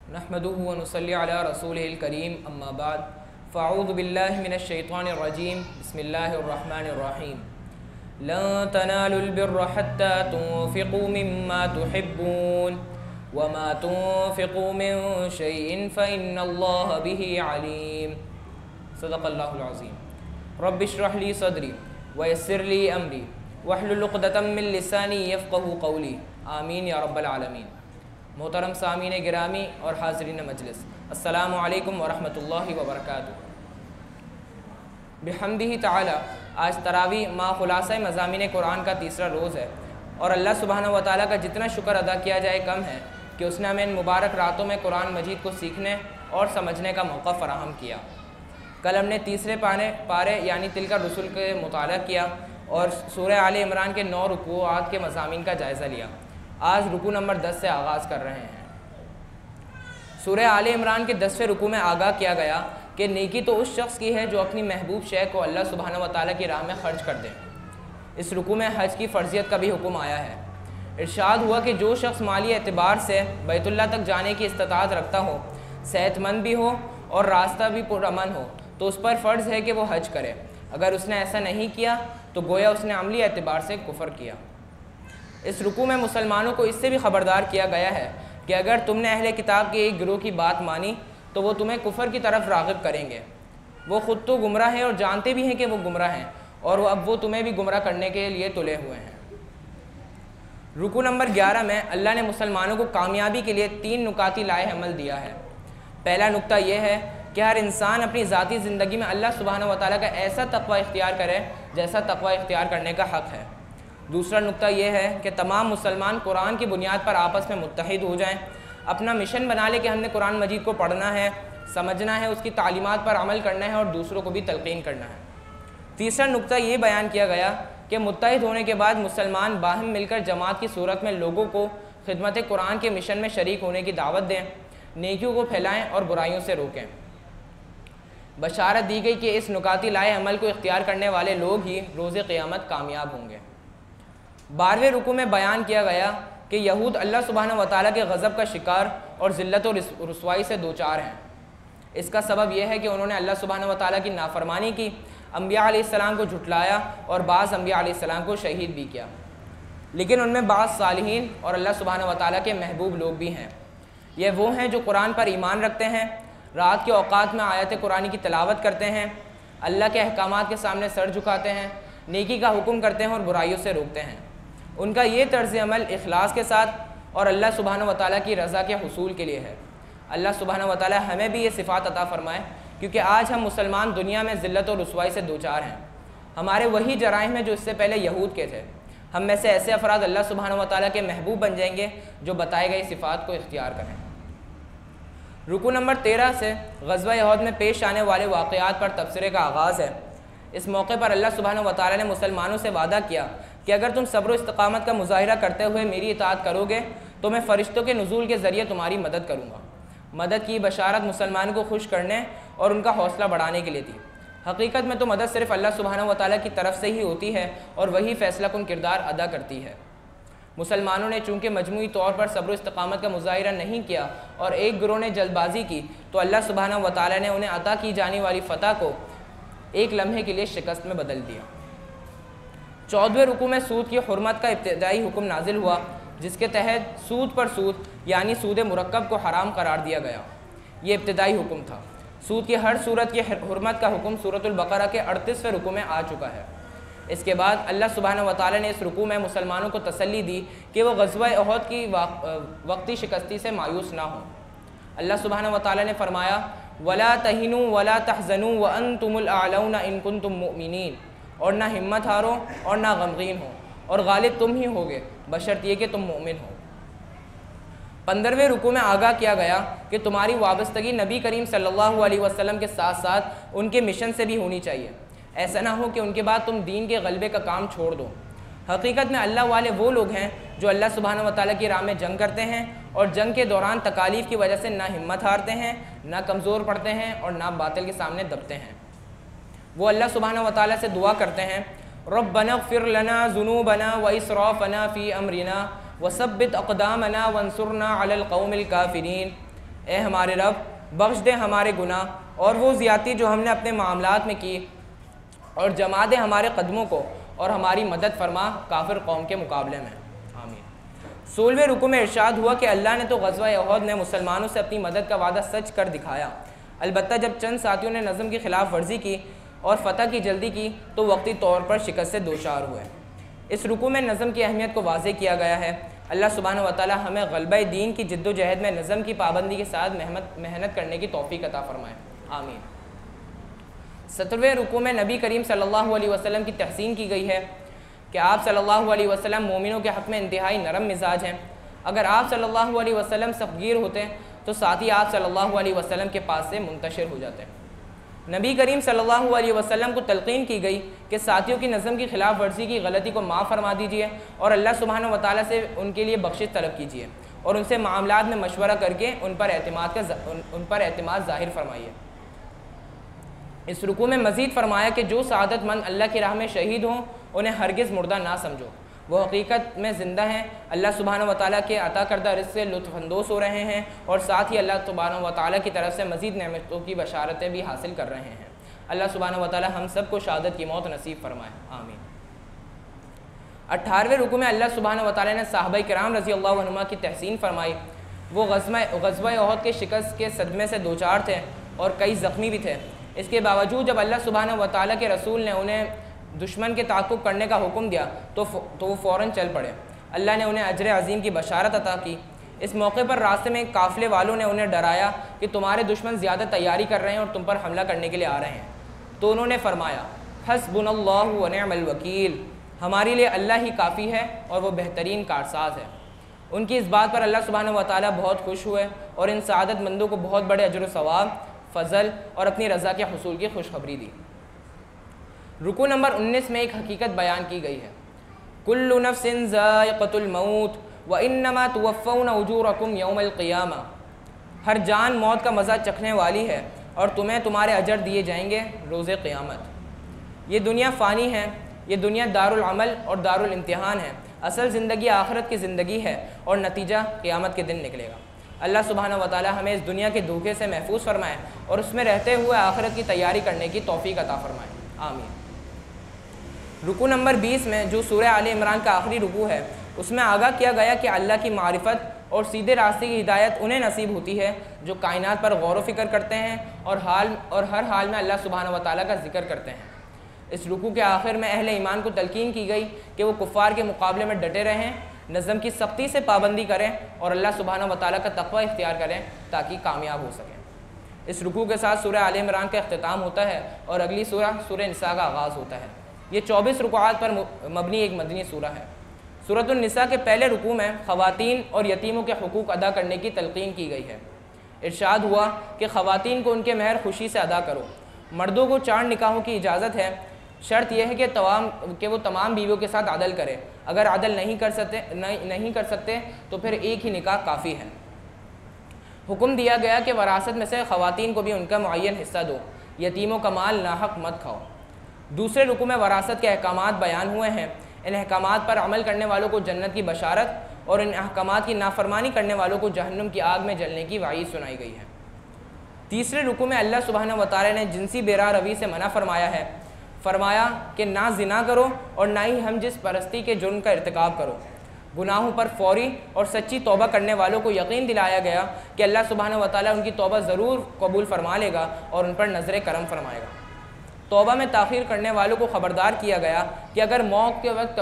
नहमदुहु व नुसल्ली अला रसूलिहिल करीम अम्मा बाद फ़अऊज़ु बिल्लाहि मिनश शैतानिर रजीम बिस्मिल्लाहिर रहमानिर रहीम लन तनालुल बिर्र हत्ता तुनफ़िक़ू मिम्मा तुहिब्बून व मा तुनफ़िक़ू मिन शैइन फ़इन्नल्लाह बिही अलीम। सदक़ल्लाहुल अज़ीम। रब्बिश्रह ली सदरी व यस्सिर ली अमरी वहलुल उक़दतम मिन लिसानी यफ़क़हू क़ौली। आमीन या रब्बल आलमीन। मोहतरम सामीन गिरामी और हाज़रीन मजलिस, अस्सलामु अलैकुम वरहमतुल्लाहि वबरकातुहू। बिहम्दिही ताला आज तरावी माँ खुलासा मज़ामीन कुरान का तीसरा रोज़ है और अल्लाह सुब्हानहू व तआला का जितना शुक्र अदा किया जाए कम है कि उसने हमें इन मुबारक रातों में कुरान मजीद को सीखने और समझने का मौका फ़राहम किया। कल हमने तीसरे पारे यानी तिलका रसूल के मुताला किया और सूरह आले इमरान के 9 रुकूआत के मज़ामीन का जायज़ा लिया। आज रुकू नंबर 10 से आगाज़ कर रहे हैं। सूरह आले इमरान के 10वें रुकू में आगाह किया गया कि नेकी तो उस शख्स की है जो अपनी महबूब शय को अल्लाह सुब्हानहू व तआला की राह में ख़र्च कर दे। इस रुकू में हज की फ़र्ज़ियत का भी हुक्म आया है। इरशाद हुआ कि जो शख्स माली एतबार से बैतुल्लाह तक जाने की इस्तिताअत रखता हो, सेहतमंद भी हो और रास्ता भी पुरअमन हो, तो उस पर फ़र्ज़ है कि वो हज करे। अगर उसने ऐसा नहीं किया तो गोया उसने अमली एतबार से कुफ़र किया। इस रुकू में मुसलमानों को इससे भी ख़बरदार किया गया है कि अगर तुमने अहले किताब के एक गिरोह की बात मानी तो वो तुम्हें कुफ़र की तरफ राग़िब करेंगे। वो ख़ुद तो गुमराह हैं और जानते भी हैं कि वो गुमराह हैं और अब वो तुम्हें भी गुमराह करने के लिए तुले हुए हैं। रुकू नंबर 11 में अल्लाह ने मुसलमानों को कामयाबी के लिए 3 नुकाती लाए अमल दिया है। पहला नुक्ता यह है कि हर इंसान अपनी ज़ाती ज़िंदगी में अल्लाह सुब्हानहू व तआला का ऐसा तक़वा इख्तियार करे जैसा तक़वा इख्तियार करने का हक़ है। दूसरा नुक्ता यह है कि तमाम मुसलमान कुरान की बुनियाद पर आपस में मुत्तहिद हो जाएं, अपना मिशन बना ले कि हमने कुरान मजीद को पढ़ना है, समझना है, उसकी तालीमात पर अमल करना है और दूसरों को भी तलक़ीन करना है। तीसरा नुक्ता ये बयान किया गया कि मुत्तहिद होने के बाद मुसलमान बाहम मिलकर जमात की सूरत में लोगों को खिदमत कुरान के मिशन में शरीक होने की दावत दें, नेकियों को फैलाएँ और बुराइयों से रोकें। बशारत दी गई कि इस नुकाती लाए अमल को इख्तियार करने वाले लोग ही रोज़े क़यामत कामयाब होंगे। 12वें रुकू में बयान किया गया कि यहूद अल्लाह सुब्हानहू व तआला के गज़ब का शिकार और ज़िल्लत और रुसवाई से दो चार हैं। इसका सबब यह है कि उन्होंने अल्लाह सुब्हानहू व तआला की नाफरमानी की, अम्बिया अलैहिस्सलाम को झुटलाया और बाज़ अम्बिया अलैहिस्सलाम को शहीद भी किया। लेकिन उनमें बाज़ सालिहीन और अल्लाह सुब्हानहू व तआला के महबूब लोग भी हैं। ये वो हैं जो कुरान पर ईमान रखते हैं, रात के औक़ात में आयत कुरानी की तिलावत करते हैं, अल्लाह के अहकामात के सामने सर झुकाते हैं, नेकी का हुक्म करते हैं और बुराइयों से रोकते हैं। उनका ये तर्ज़ अमल इखलास के साथ और अल्लाह सुब्हानहू व तआला की रज़ा के हुसूल के लिए है। अल्लाह सुब्हानहू व तआला हमें भी ये सिफ़ात अता फ़रमाए, क्योंकि आज हम मुसलमान दुनिया में ज़िल्लत और रुसवाई से दो चार हैं। हमारे वही जराइम हैं जो इससे पहले यहूद के थे। हम में से ऐसे अफराद अल्लाह सुब्हानहू व तआला के महबूब बन जाएंगे जो बताए गए सिफ़ात को इख्तियार करें। रुकू नंबर 13 से ग़ज़वा उहद में पेश आने वाले वाक़यात पर तबसरे का आगाज़ है। इस मौके पर अल्लाह सुब्हानहू व तआला ने मुसलमानों से वादा किया कि अगर तुम सब्र व इस्तिक़ामत का मुज़ाहिरा करते हुए मेरी इताअत करोगे तो मैं फ़रिश्तों के नुज़ूल के ज़रिए तुम्हारी मदद करूँगा। मदद की बशारत मुसलमानों को खुश करने और उनका हौसला बढ़ाने के लिए थी। हकीकत में तो मदद सिर्फ़ अल्लाह सुब्हानहू व तआला की तरफ से ही होती है और वही फ़ैसला कुन किरदार अदा करती है। मुसलमानों ने चूँकि मजमूई तौर पर सब्र व इस्तिक़ामत का मुज़ाहिरा नहीं किया और एक गिरोह ने जल्दबाजी की, तो अल्लाह सुब्हानहू व तआला ने उन्हें अता की जाने वाली फ़तह को एक लम्हे के लिए शिकस्त में बदल दिया। 14वें रुकू में सूद की हुर्मत का इब्तिदाई हुक्म नाजिल हुआ, जिसके तहत सूद पर सूद यानी सूद मुरक्कब को हराम करार दिया गया। ये इब्तिदाई हुक्म था। सूद की हर सूरत की हुर्मत का हुक्म सूरतुल बकरा के 38वें रुकू में आ चुका है। इसके बाद अल्लाह सुब्हानहू व तआला ने इस रुकू में मुसलमानों को तसल्ली दी कि वह ग़ज़वा उहद की वक्ती शिकस्ती से मायूस ना हो। अल्लाह सुब्हानहू व तआला ने फरमाया, वला तहिनू वला तहज़नू व अंतुमुल अअलौना इन कुंतुम मुमिनीन, और ना हिम्मत हारो और ना गमगीन हो और गालिब तुम ही होगे बशर्ते कि तुम मोमिन हो। 15वें रुकू में आगाह किया गया कि तुम्हारी वाबस्तगी नबी करीम सल्लल्लाहु अलैहि वसल्लम के साथ साथ उनके मिशन से भी होनी चाहिए। ऐसा ना हो कि उनके बाद तुम दीन के गलबे का काम छोड़ दो। हकीकत में अल्लाह वाले वो लोग हैं जो अल्लाह सुब्हानहू व तआला की राह में जंग करते हैं और जंग के दौरान तकालीफ की वजह से ना हिम्मत हारते हैं, ना कमज़ोर पड़ते हैं और ना बातिल के सामने दबते हैं। वो अल्लाह सुब्हानहू व तआला से दुआ करते हैं, रब्बना इग़फ़िर लना ज़ुनूबना व इसराफ़ना फ़ी अमरिना वसब्बित अक़दामना वंसुरना अलल क़ौमिल काफ़िरीन। ए हमारे रब, बख्श दे हमारे गुनाह और वो ज़्यादती जो हमने अपने मामलात में की, और जमा दे हमारे कदमों को और हमारी मदद फरमा काफिर कौम के मुकाबले में। आमीन। 16वें रुकू में इरशाद हुआ कि अल्लाह ने तो ग़ज़वा उहद में मुसलमानों से अपनी मदद का वादा सच कर दिखाया, अलबत्ता जब चंद साथियों ने नज़म की खिलाफ वर्जी की और फ़तह की जल्दी की तो वक्ती तौर पर शिकस्त से दोचार हुए। इस रुकू में नज़म की अहमियत को वाज़ेह किया गया है। अल्लाह सुब्हानहू व तआला हमें ग़लबा दीन की जिद्दोजहद में नज़म की पाबंदी के साथ मेहनत करने की तौफ़ीक़ अता फ़रमाए। आमीन। 17वें रुकू में नबी करीम सल्लल्लाहु अलैहि वसल्लम की तहसीन की गई है कि आप सल्लल्लाहु अलैहि वसल्लम मोमिनों के हक़ में इंतहाई नरम मिजाज हैं। अगर आप सल्लल्लाहु अलैहि वसल्लम सफ़गीर होते तो साथ ही आप सल्लल्लाहु अलैहि वसल्लम के पास से मुंतशिर हो जाते। नबी करीम सल्लल्लाहु अलैहि वसल्लम को तलक़ीन की गई कि साथियों की नज़म की खिलाफ वर्जी की गलती को माफ़ फरमा दीजिए और अल्लाह सुब्हानहू व तआला से उनके लिए बख्शिश तलब कीजिए और उनसे मामलात में मशवरा करके उन पर एतमाद ज़ाहिर फरमाइए। इस रुकू में मज़ीद फरमाया कि जो सआदतमंद अल्लाह की राह में शहीद हों उन्हें हरगिज़ मुर्दा ना समझो, वो हकीकत में ज़िंदा हैं, अल्लाह सुब्हानहू व तआला के अता करदा रिज़्क़ से लुत्फ़अंदोज़ हो रहे हैं और साथ ही अल्लाह सुब्हानहू व तआला की तरफ से मज़ीद नेमतों की बशारतें भी हासिल कर रहे हैं। अल्लाह सुब्हानहू व तआला हम सब को शहादत की मौत नसीब फरमाए। आमीन। 18वें रुकू में अल्लाह सुब्हानहू व तआला ने सहाबाए किराम रज़ी अल्लाहु अन्हुमा की तहसीन फरमाई। वो ग़ज़वा उहद के शिकस्त के सदमे से दोचार थे और कई ज़ख्मी भी थे। इसके बावजूद जब अल्लाह सुब्हानहू व तआला के रसूल ने उन्हें दुश्मन के ताक़ुब करने का हुक्म दिया तो वो फ़ौरन चल पड़े। अल्लाह ने उन्हें अजर अज़ीम की बशारत अता की। इस मौके पर रास्ते में काफ़िले वालों ने उन्हें डराया कि तुम्हारे दुश्मन ज़्यादा तैयारी कर रहे हैं और तुम पर हमला करने के लिए आ रहे हैं। तो उन्होंने फरमाया, हस्बुनल्लाहु व निअमल वकील, हमारे लिए अल्लाह ही काफ़ी है और वह बेहतरीन कारसाज है। उनकी इस बात पर अल्लाह सुब्हानहू व तआला बहुत खुश हुए और इन सआदतमंदों को बहुत बड़े अजर व सवाब, फ़ज़ल और अपनी रज़ा के हुसूल की खुशखबरी दी। रुकू नंबर 19 में एक हकीकत बयान की गई है, कुल्लु नफ्सिन ज़ाइक़तुल मौत व इन्नमा तुवफ़्फ़ौना उजूरकुम यौमल क़ियामा, हर जान मौत का मज़ा चखने वाली है और तुम्हें तुम्हारे अजर दिए जाएंगे रोज़े क़ियामत। ये दुनिया फ़ानी है, ये दुनिया दारुल अमल और दारुल इम्तिहान है। असल ज़िंदगी आखिरत की ज़िंदगी है और नतीजा क़ियामत के दिन निकलेगा। अल्लाह सुब्हानहू व तआला हमें इस दुनिया के धोखे से महफूज फरमाए और उसमें रहते हुए आखिरत की तैयारी करने की तौफ़ीक़ अता फ़रमाए। आमीन। रुकू नंबर 20 में जो सूरह आले इमरान का आखिरी रुकू है उसमें आगाह किया गया कि अल्लाह की मारिफत और सीधे रास्ते की हिदायत उन्हें नसीब होती है जो कायनात पर गौर व फिक्र करते हैं और हर हाल में अल्लाह सुब्हानहू व तआला का जिक्र करते हैं। इस रुकू के आखिर में अहले ईमान को तलकीन की गई कि वो कुफ़ार के मुकाबले में डटे रहें, नज़म की सख्ती से पाबंदी करें और अल्लाह सुब्हानहू व तआला का तक़वा इख्तियार करें ताकि कामयाब हो सकें। इस रुकू के साथ सूरह आले इमरान का अख्तिताम होता है और अगली सूरह निसा का आगाज़ होता है। ये 24 रुकूआत पर मबनी एक मदनी सूरह है। सूरतुन निसा के पहले रुकू में ख़वातीन और यतीमों के हुकूक अदा करने की तलकीन की गई है। इरशाद हुआ कि ख़वातीन को उनके महर खुशी से अदा करो, मर्दों को 4 निकाहों की इजाज़त है, शर्त यह है कि वो तमाम बीवियों के साथ अदल करें। अगर अदल नहीं कर सकते तो फिर एक ही निकाह काफ़ी है। हुक्म दिया गया कि वरासत में से ख़वातीन को भी उनका मुअय्यन हिस्सा दो, यतीमों का माल नाहक मत खाओ। दूसरे रुकू में वरासत के अहकामात बयान हुए हैं। इन अहकामात पर अमल करने वालों को जन्नत की बशारत और इन अहकामात की नाफरमानी करने वालों को जहन्नुम की आग में जलने की वाईद सुनाई गई है। तीसरे रुकू में अल्लाह सुब्हानहू व तआला ने जिनसी बेरा रवी से मना फरमाया है। फरमाया कि ना जिना करो और ना ही हम जिस परस्ती के जुर्म का इर्तिकाब करो। गुनाहों पर फौरी और सच्ची तौबा करने वालों को यकीन दिलाया गया कि अल्लाह सुब्हानहू व तआला उनकी तौबा ज़रूर कबूल फरमा लेगा और उन पर नज़र करम फरमाएगा। तौबा में ताख़ीर करने वालों को ख़बरदार किया गया कि अगर मौत के वक्त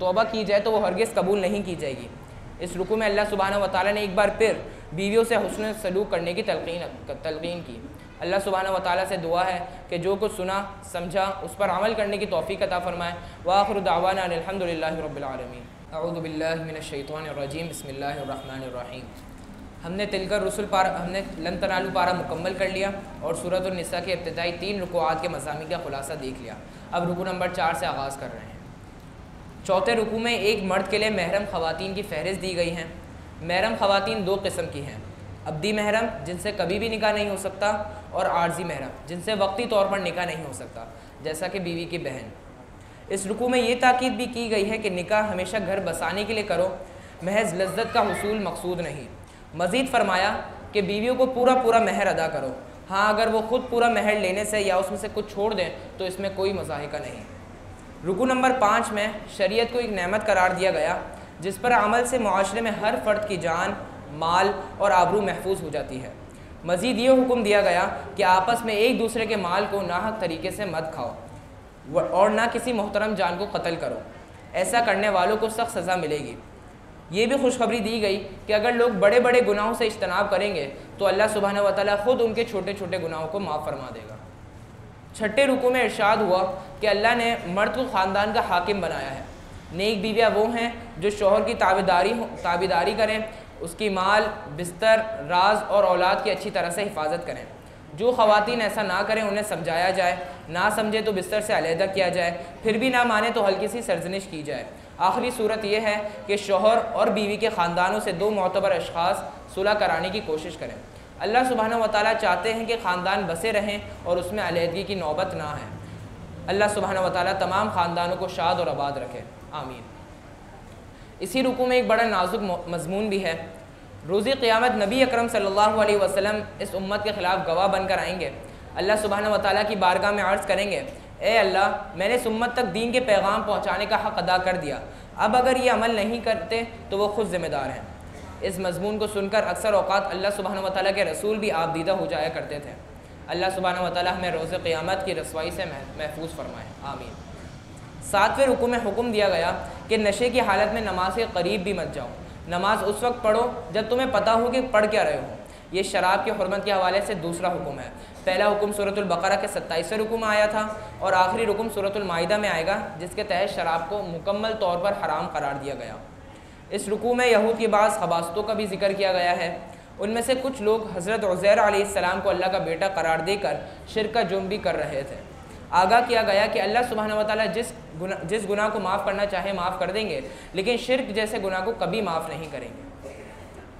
तौबा की जाए तो वो हरगिज़ कबूल नहीं की जाएगी। इस रुकू में अल्लाह सुब्हानहू व तआला ने एक बार फिर बीवियों से हुस्न सलूक करने की तलकीन की। अल्लाह सुब्हानहू व तआला से दुआ है कि जो कुछ सुना समझा उस पर अमल करने की तौफ़ीक़ अता फ़रमाए। व आखिरु दावाना अल्हम्दुलिल्लाहि रब्बिल आलमीन। अऊज़ु बिल्लाहि मिनश शैतानिर रजीम। बिस्मिल्लाहिर रहमानिर रहीम। हमने तिलकर रसूल पारा हमने लन तनालू पारा मुकम्मल कर लिया और सूरतुन निसा के इब्तिदाई 3 रुकूआत के मज़ामी का खुलासा देख लिया। अब रुकू नंबर 4 से आगाज़ कर रहे हैं। चौथे रुकू में एक मर्द के लिए महरम ख़वातीन की फ़हरिस्त दी गई हैं। महरम ख़वातीन 2 किस्म की हैं, अब्दी महरम जिनसे कभी भी निकाह नहीं हो सकता और आर्जी महरम जिनसे वक्ती तौर पर निकाह नहीं हो सकता, जैसा कि बीवी की बहन। इस रुकू में ये ताकीद भी की गई है कि निकाह हमेशा घर बसाने के लिए करो, महज लज्जत का हुसूल मकसूद नहीं। मज़ीद फरमाया कि बीवियों को पूरा पूरा महर अदा करो। हाँ, अगर वो ख़ुद पूरा महर लेने से या उसमें से कुछ छोड़ दें तो इसमें कोई मज़ाहिका नहीं। रुकू नंबर 5 में शरीयत को एक नेमत करार दिया गया जिस पर अमल से मुआशरे में हर फ़र्द की जान, माल और आबरू महफूज हो जाती है। मज़ीद ये हुक्म दिया गया कि आपस में एक दूसरे के माल को नाहक तरीके से मत खाओ और ना किसी मोहतरम जान को कत्ल करो। ऐसा करने वालों को सख्त सज़ा मिलेगी। ये भी खुशखबरी दी गई कि अगर लोग बड़े बड़े गुनाहों से इज्तनाब करेंगे तो अल्लाह सुब्हानहू व तआला ख़ुद उनके छोटे छोटे गुनाहों को माफ़ फरमा देगा। छठे रुकू में इरशाद हुआ कि अल्लाह ने मर्द को ख़ानदान का हाकिम बनाया है। नेक बीवियाँ वो हैं जो शौहर की ताबेदारी करें, उसकी माल, बिस्तर, राज और औलाद की अच्छी तरह से हिफाजत करें। जो ख़वातीन ऐसा ना करें उन्हें समझाया जाए, ना समझे तो बिस्तर से अलहदा किया जाए, फिर भी ना माने तो हल्की सी सरजनिश की जाए। आखिरी सूरत यह है कि शौहर और बीवी के ख़ानदानों से 2 मोतबर अशख़ास सुलह कराने की कोशिश करें। अल्लाह सुब्हानहू व तआला चाहते हैं कि ख़ानदान बसे रहें और उसमें अलहदगी की नौबत ना है। अल्लाह सुब्हानहू व तआला तमाम ख़ानदानों को शाद और आबाद रखे, आमीन। इसी रुकू में एक बड़ा नाजुक मज़मून भी है। रोज़ी क़यामत नबी अकरम सल्लल्लाहु अलैहि वसल्लम इस उम्मत के ख़िलाफ़ गवाह बनकर आएंगे। अल्लाह सुब्हानहू व तआला की बारगाह में अर्ज़ करेंगे, ए अल्लाह, मैंने इस उम्मत तक दीन के पैगाम पहुँचाने का हक़ अदा कर दिया, अब अगर ये अमल नहीं करते तो वो खुद ज़िम्मेदार हैं। इस मज़मून को सुनकर अक्सर औक़ात अल्लाह सुब्हानहू व तआला के रसूल भी आबदीदा हो जाया करते थे। अल्लाह सुब्हानहू व तआला हमें रोज़ क़यामत की रसवाई से महफूज फरमाए, आमीन। 7वें रुकू में हुक्म दिया गया कि नशे की हालत में नमाज के करीब भी मत जाओ। नमाज उस वक्त पढ़ो जब तुम्हें पता हो कि पढ़ क्या रहे हो। ये शराब की हुर्मत के हवाले से दूसरा हुक्म है। पहला हुक्म सूरतुल बकरा के 27वें रुकू में आया था और आखिरी हुक्म सूरतुल माइदा में आएगा, जिसके तहत शराब को मुकम्मल तौर पर हराम करार दिया गया। इस रुकू में यहूद की बाज़ खबासतों का भी जिक्र किया गया है। उनमें से कुछ लोग हज़रत उज़ैर अलैहिस्सलाम को अल्लाह का बेटा करार देकर शिर्क का जुर्म भी कर रहे थे। आगाह किया गया कि अल्लाह सुब्हानहू व तआला जिस गुनाह को माफ़ करना चाहे माफ़ कर देंगे, लेकिन शिर्क जैसे गुनाह को कभी माफ़ नहीं करेंगे।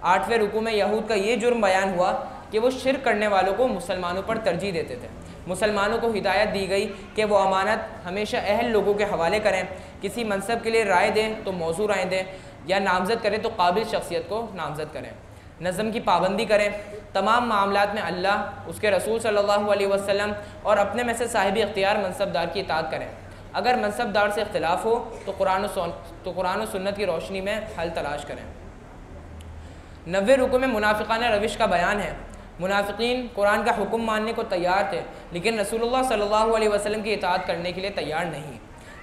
8वें रुकू में यहूद का ये जुर्म बयान हुआ कि वो शिर्क करने वालों को मुसलमानों पर तरजीह देते थे। मुसलमानों को हिदायत दी गई कि वो अमानत हमेशा अहल लोगों के हवाले करें, किसी मनसब के लिए राय दें तो मौजू राय दें, या नामज़द करें तो काबिल शख्सियत को नामज़द करें, नज़म की पाबंदी करें, तमाम मामलात में अल्लाह, उसके रसूल सल्लल्लाहु अलैहि वसल्लम और अपने में से साहिब इख्तियार मनसबदार की इताअत करें। अगर मनसबदार से इख्तिलाफ़ हो तो कुरान और सुन्नत की रोशनी में हल तलाश करें। 90वें रुकू में मुनाफिकाना रविश का बयान है। मुनाफिकीन कुरान का हुक्म मानने को तैयार थे, लेकिन रसूलुल्लाह सल्लल्लाहु अलैहि वसल्लम की इताअत करने के लिए तैयार नहीं।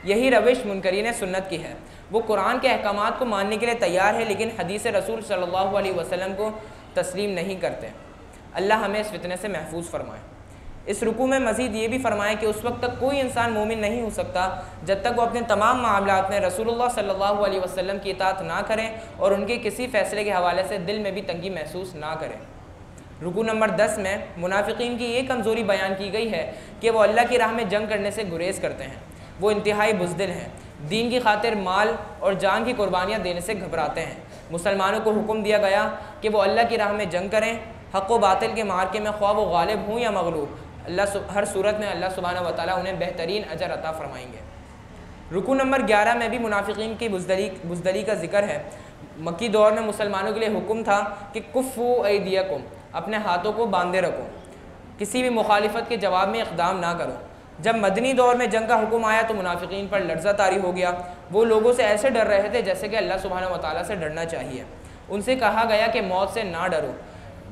यही रविश मुनकरीन सुन्नत की है। वो कुरान के अहकामात को मानने के लिए तैयार है, लेकिन हदीस रसूल सल्लल्लाहु अलैहि वसल्लम को तस्लीम नहीं करते। अल्लाह हमें इस फितने से महफूज फरमाए। इस रुकू में मज़ीद ये भी फरमाए कि उस वक्त तक कोई इंसान मोमिन नहीं हो सकता जब तक वो अपने तमाम मामलात में रसूलुल्लाह सल्लल्लाहु अलैहि वसल्लम की इताअत ना करें और उनके किसी फ़ैसले के हवाले से दिल में भी तंगी महसूस ना करें। रुकू नंबर 10 में मुनाफिकीन की ये कमज़ोरी बयान की गई है कि वो अल्लाह की राह में जंग करने से गुरेज़ करते हैं। वो इंतहाई बुज़दिल हैं, दीन की खातिर माल और जान की कुर्बानियाँ देने से घबराते हैं। मुसलमानों को हुक्म दिया गया कि वो अल्लाह की राह में जंग करें, हक़ व बातिल के मार्के में ख्वाह वो गालिब हों या मगलूब, अल्लाह हर सूरत में अल्लाह सुब्हानहू व तआला उन्हें बेहतरीन अजर अता फरमाएंगे। रुकू नंबर 11 में भी मुनाफिकीन की बुज़दली का जिक्र है। मक्की दौर में मुसलमानों के लिए हुक्म था कि कुफ़्फ़ू ऐदियकुम, अपने हाथों को बांधे रखो, किसी भी मुखालिफत के जवाब में इक़दाम ना करो। जब मदनी दौर में जंग का हुक्म आया तो मुनाफिकीन पर लर्ज़ा तारी हो गया। वो लोगों से ऐसे डर रहे थे जैसे कि अल्लाह सुब्हानहू व तआला से डरना चाहिए। उनसे कहा गया कि मौत से ना डरो,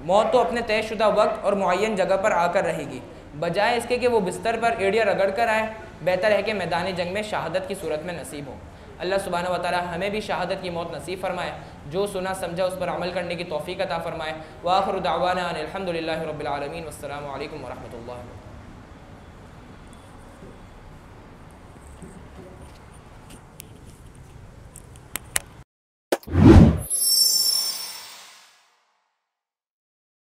मौत तो अपने तयशुदा वक्त और मुअय्यन जगह पर आकर रहेगी, बजाय इसके कि वो बिस्तर पर एड़ियाँ रगड़ कर आए, बेहतर है कि मैदान जंग में शहादत की सूरत में नसीब हो। अल्लाह सुब्हानहू व तआला हमें भी शहादत की मौत नसीब फरमाए, जो सुना समझा उस पर अमल करने की तौफीक अता फरमाए। व आखिरु दावाना अनिल हम्दुलिल्लाहि रब्बिल आलमीन। वस्सलामु अलैकुम व रहमतुल्लाहि।